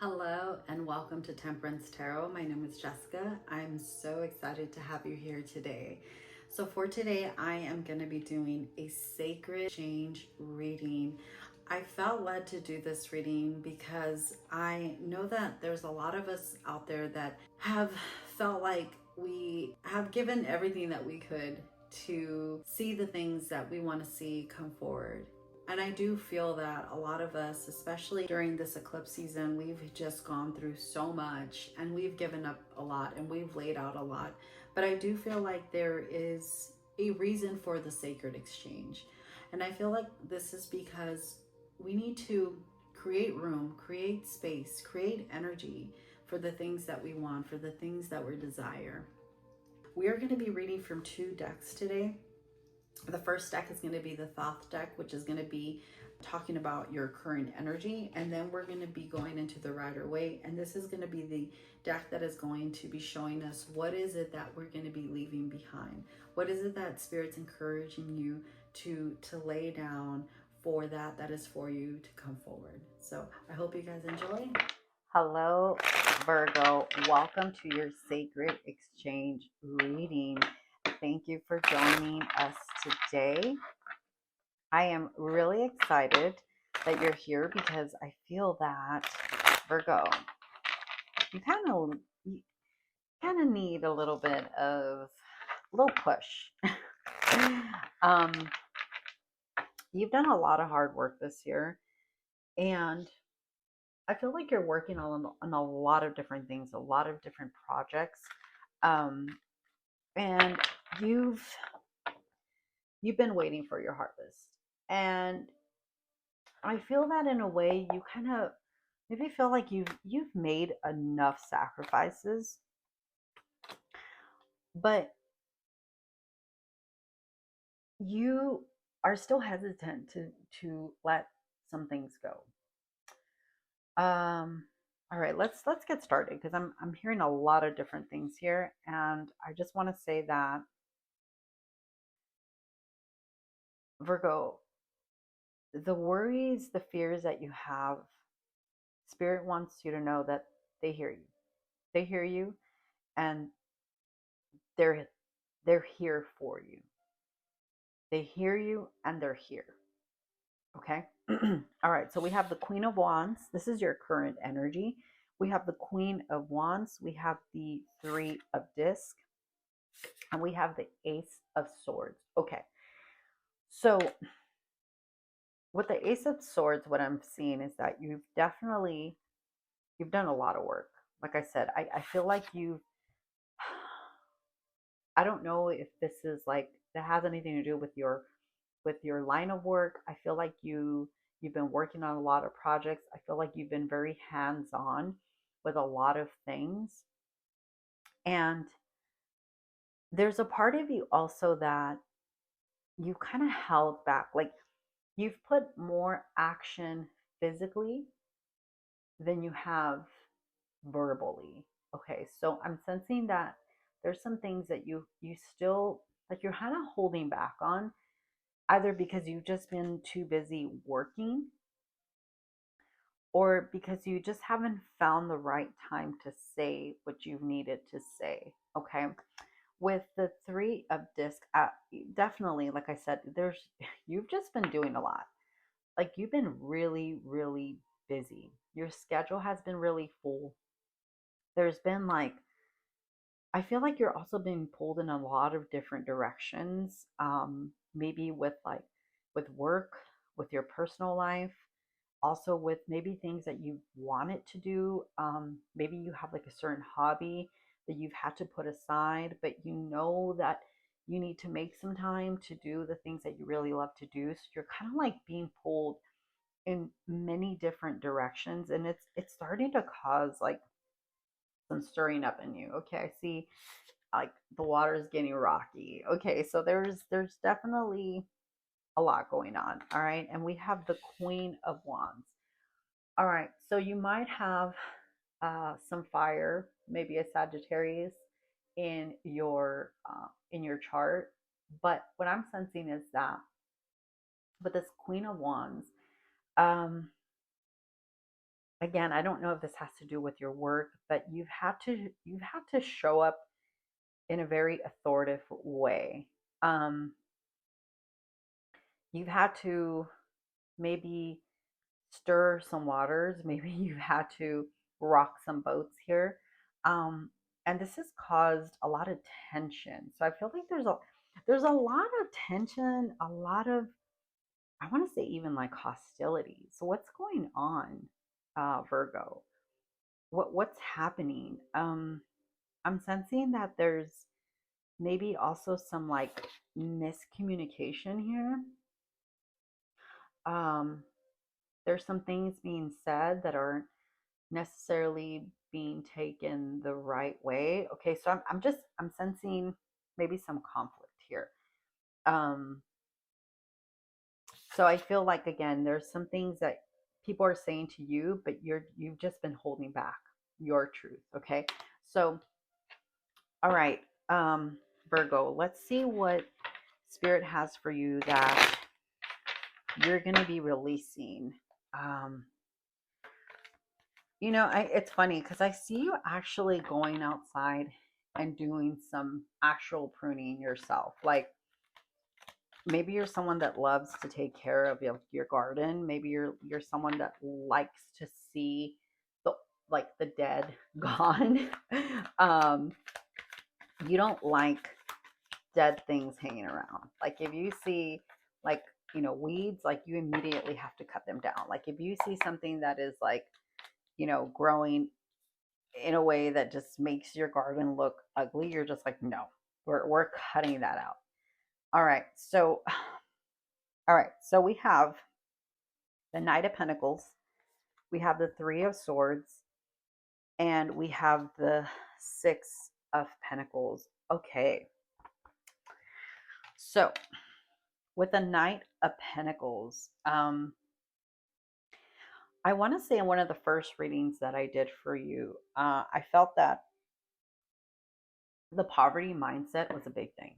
Hello and welcome to Temperance Tarot. My name is Jessica. I'm so excited to have you here today. So for today, I am going to be doing a sacred exchange reading. I felt led to do this reading because I know that there's a lot of us out there that have felt like we have given everything that we could to see the things that we want to see come forward. And I do feel that a lot of us, especially during this eclipse season, we've just gone through so much and we've given up a lot and we've laid out a lot. But I do feel like there is a reason for the sacred exchange. And I feel like this is because we need to create room, create space, create energy for the things that we want, for the things that we desire. We are going to be reading from two decks today. The first deck is going to be the Thoth deck, which is going to be talking about your current energy. And then we're going to be going into the Rider Waite. And this is going to be the deck that is going to be showing us what is it that we're going to be leaving behind. What is it that Spirit's encouraging you to lay down for that is for you to come forward. So I hope you guys enjoy. Hello, Virgo. Welcome to your sacred exchange reading. Thank you for joining us today. I am really excited that you're here because I feel that Virgo, you kind of need a little bit of a little push. um, you've done a lot of hard work this year, and I feel like you're working on a lot of different things, a lot of different projects, um, and you've been waiting for your harvest. And I feel that in a way you kind of maybe feel like you've made enough sacrifices, but you are still hesitant to let some things go. Um all right, let's get started because I'm hearing a lot of different things here, and I just want to say that Virgo, the worries, the fears that you have, Spirit wants you to know that they hear you. They hear you, and they're they're here for you. They hear you and they're here. Okay. All right. So we have the Queen of Wands. This is your current energy. We have the Queen of Wands. We have the Three of Disc. And we have the Ace of Swords. Okay. So with the Ace of Swords, what I'm seeing is that you've done a lot of work. Like I said, I feel like I don't know if this is like that has anything to do with your line of work. I feel like you've been working on a lot of projects. I feel like you've been very hands-on with a lot of things. And there's a part of you also that you kind of held back. Like you've put more action physically than you have verbally. Okay, so I'm sensing that there's some things that you still like you're kind of holding back on, either because you've just been too busy working or because you just haven't found the right time to say what you've needed to say. Okay. With the Three of Disc, definitely, like I said, you've just been doing a lot. Like you've been really, really busy. Your schedule has been really full. There's been like, I feel like you're also being pulled in a lot of different directions. Maybe with work, with your personal life, also with maybe things that you wanted to do. Maybe you have like a certain hobby that you've had to put aside, but you know that you need to make some time to do the things that you really love to do. So you're kind of like being pulled in many different directions, and it's starting to cause like some stirring up in you. Okay, I see like the water is getting rocky. Okay, so there's definitely a lot going on. All right, and we have the Queen of Wands. All right, so you might have some fire, maybe a Sagittarius in your chart, but what I'm sensing is that with this Queen of Wands, um, again, I don't know if this has to do with your work, but you've had to show up in a very authoritative way. Um, you've had to maybe stir some waters. Maybe you've had to rock some boats here. Um, and this has caused a lot of tension. So I feel like there's a lot of tension, a lot of, I want to say even like hostility. So what's going on, Virgo? What's happening? I'm sensing that there's maybe also some like miscommunication here. Um, there's some things being said that aren't necessarily being taken the right way. Okay, so I'm sensing maybe some conflict here. Um, so I feel like again, there's some things that people are saying to you, but you've just been holding back your truth. Okay, so all right, Virgo, let's see what Spirit has for you that you're going to be releasing. Um, it's funny because I see you actually going outside and doing some actual pruning yourself. Like maybe you're someone that loves to take care of your garden. Maybe you're someone that likes to see the like the dead gone. um, you don't like dead things hanging around. Like if you see like weeds, like you immediately have to cut them down. Like if you see something that is like growing in a way that just makes your garden look ugly, you're just like, no, we're cutting that out. All right. So all right. So we have the Knight of Pentacles, we have the Three of Swords, and we have the Six of Pentacles. Okay. So with the Knight of Pentacles, I want to say in one of the first readings that I did for you, I felt that the poverty mindset was a big thing.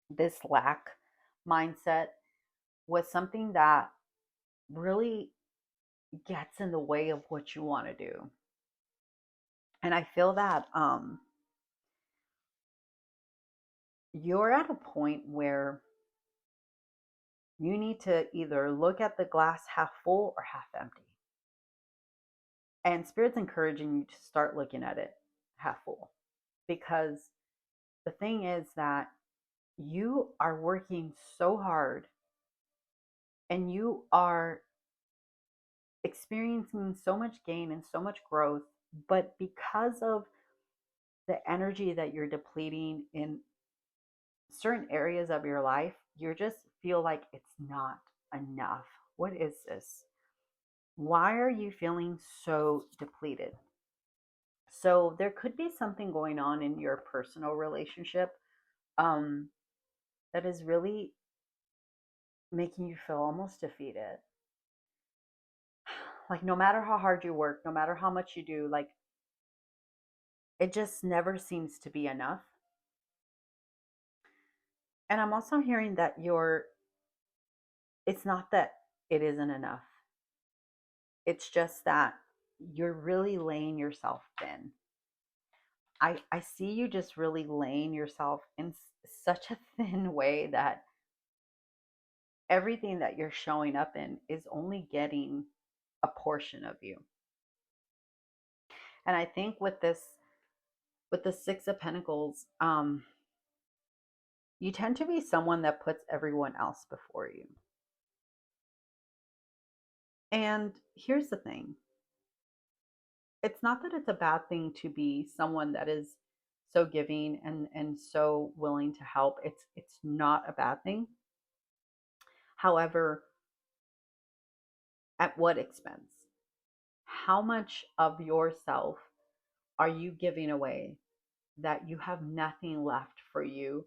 This lack mindset was something that really gets in the way of what you want to do. And I feel that you're at a point where you need to either look at the glass half full or half empty. And Spirit's encouraging you to start looking at it half full. Because the thing is that you are working so hard and you are experiencing so much gain and so much growth, but because of the energy that you're depleting in certain areas of your life, you just feel like it's not enough. What is this? Why are you feeling so depleted? So there could be something going on in your personal relationship um, that is really making you feel almost defeated. Like no matter how hard you work, no matter how much you do, like it just never seems to be enough. And I'm also hearing that it's not that it isn't enough. It's just that you're really laying yourself thin. I see you just really laying yourself in such a thin way that everything that you're showing up in is only getting a portion of you. And I think with the Six of Pentacles, you tend to be someone that puts everyone else before you. And here's the thing. It's not that it's a bad thing to be someone that is so giving and so willing to help. It's not a bad thing. However, at what expense? How much of yourself are you giving away that you have nothing left for you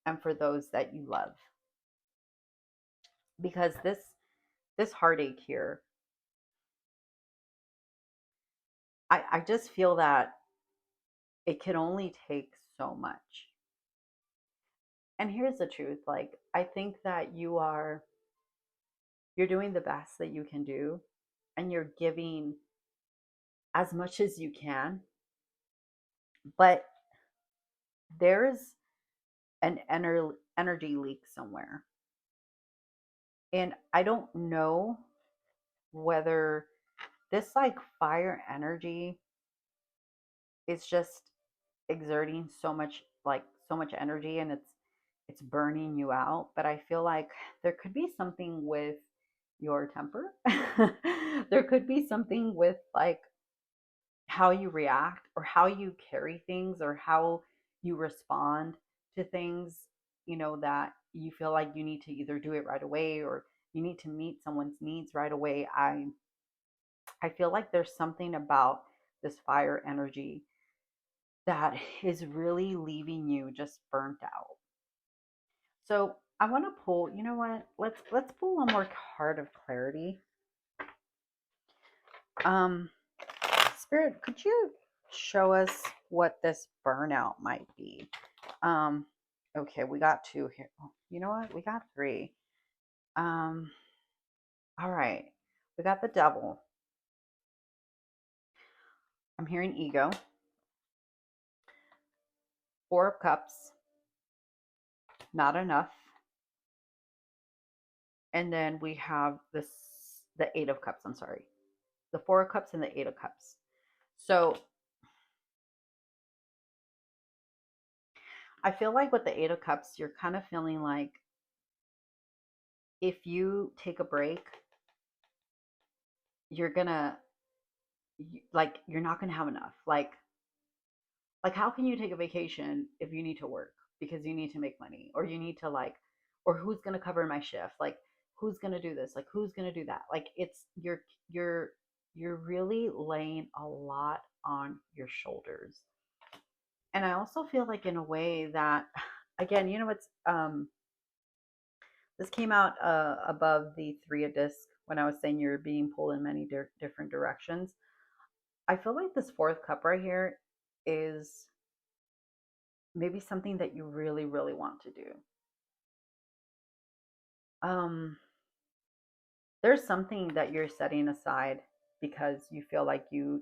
and for those that you love? Because this heartache here, I just feel that it can only take so much. And here's the truth, I think that you're doing the best that you can do. and you're giving as much as you can, but there's an energy leak somewhere. And I don't know whether this like fire energy is just exerting so much energy, and it's burning you out, but I feel like there could be something with your temper. There could be something with like how you react or how you carry things or how you respond to things, that you feel like you need to either do it right away or you need to meet someone's needs right away. I feel like there's something about this fire energy that is really leaving you just burnt out. So I want to pull, you know what? Let's pull one more card of clarity. Um, Spirit, could you show us what this burnout might be? Um, okay, we got two here. Oh, you know what? We got three. Um, all right. We got the devil. I'm hearing ego. Four of cups, not enough. And then we have the eight of cups. I'm sorry. The four of cups and the eight of cups. So I feel like with the eight of cups, you're kind of feeling like if you take a break, you're gonna like you're not gonna have enough. Like how can you take a vacation if you need to work because you need to make money or you need to like or who's going to cover my shift? Like who's going to do this? Like who's going to do that? Like it's you're you're really laying a lot on your shoulders. And I also feel like in a way that again, it's this came out above the three of disc when I was saying you're being pulled in many different directions. I feel like this fourth cup right here is maybe something that you really, really want to do. Um, there's something that you're setting aside because you feel like you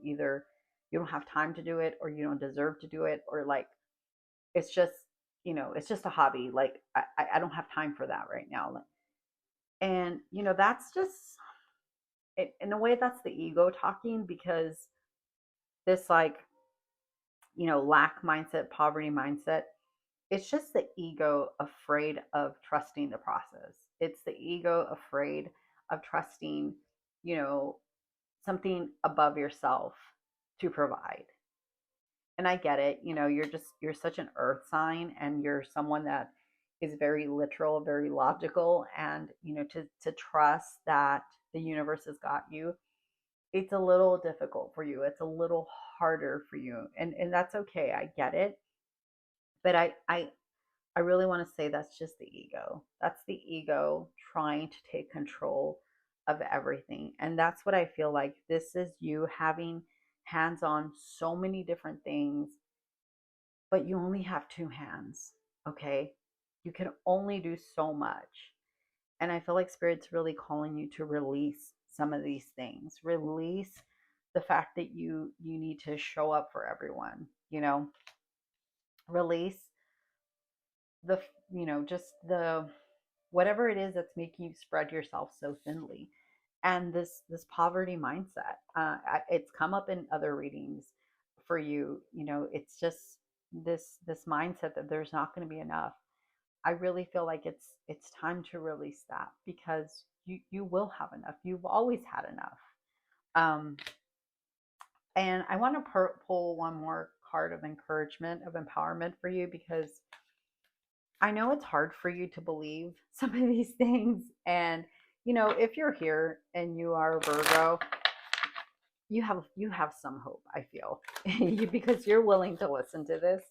don't have time to do it or you don't deserve to do it or like it's just it's just a hobby. Like I don't have time for that right now. And that's just in a way that's the ego talking because this like lack mindset, poverty mindset, it's just the ego afraid of trusting the process. It's the ego afraid of trusting, you know, something above yourself to provide. And I get it, you're such an earth sign and you're someone that is very literal, very logical, and to trust that the universe has got you. It's a little difficult for you. It's a little harder for you. And that's okay. I get it. But I really want to say that's just the ego. That's the ego trying to take control of everything. And that's what I feel like. This is you having hands on so many different things, but you only have two hands. Okay. You can only do so much. And I feel like Spirit's really calling you to release some of these things. Release the fact that you need to show up for everyone, release the just the whatever it is that's making you spread yourself so thinly, and this poverty mindset, it's come up in other readings for you. It's just this mindset that there's not going to be enough. I really feel like it's time to release that because you will have enough. You've always had enough. um and I want to pull one more card of encouragement, of empowerment for you, because I know it's hard for you to believe some of these things. And, if you're here and you are a Virgo, you have some hope, I feel. Because you're willing to listen to this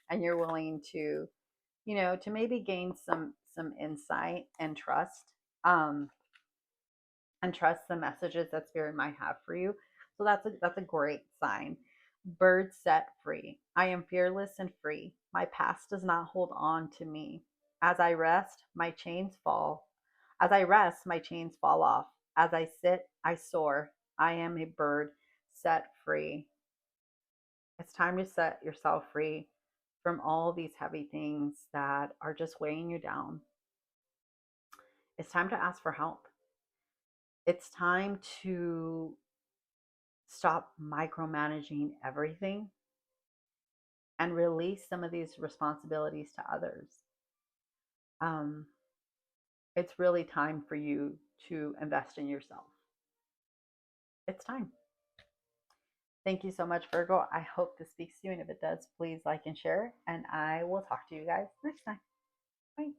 and you're willing to, to maybe gain some insight um, and trust the messages that Spirit might have for you. So that's a great sign. Bird set free. I am fearless and free. My past does not hold on to me. As I rest, my chains fall. As I rest, my chains fall off. As I sit, I soar. I am a bird set free. It's time to set yourself free from all these heavy things that are just weighing you down. It's time to ask for help. It's time to stop micromanaging everything and release some of these responsibilities to others. Um, it's really time for you to invest in yourself. It's time. Thank you so much, Virgo. I hope this speaks to you. And if it does, please like and share. And I will talk to you guys next time. Bye.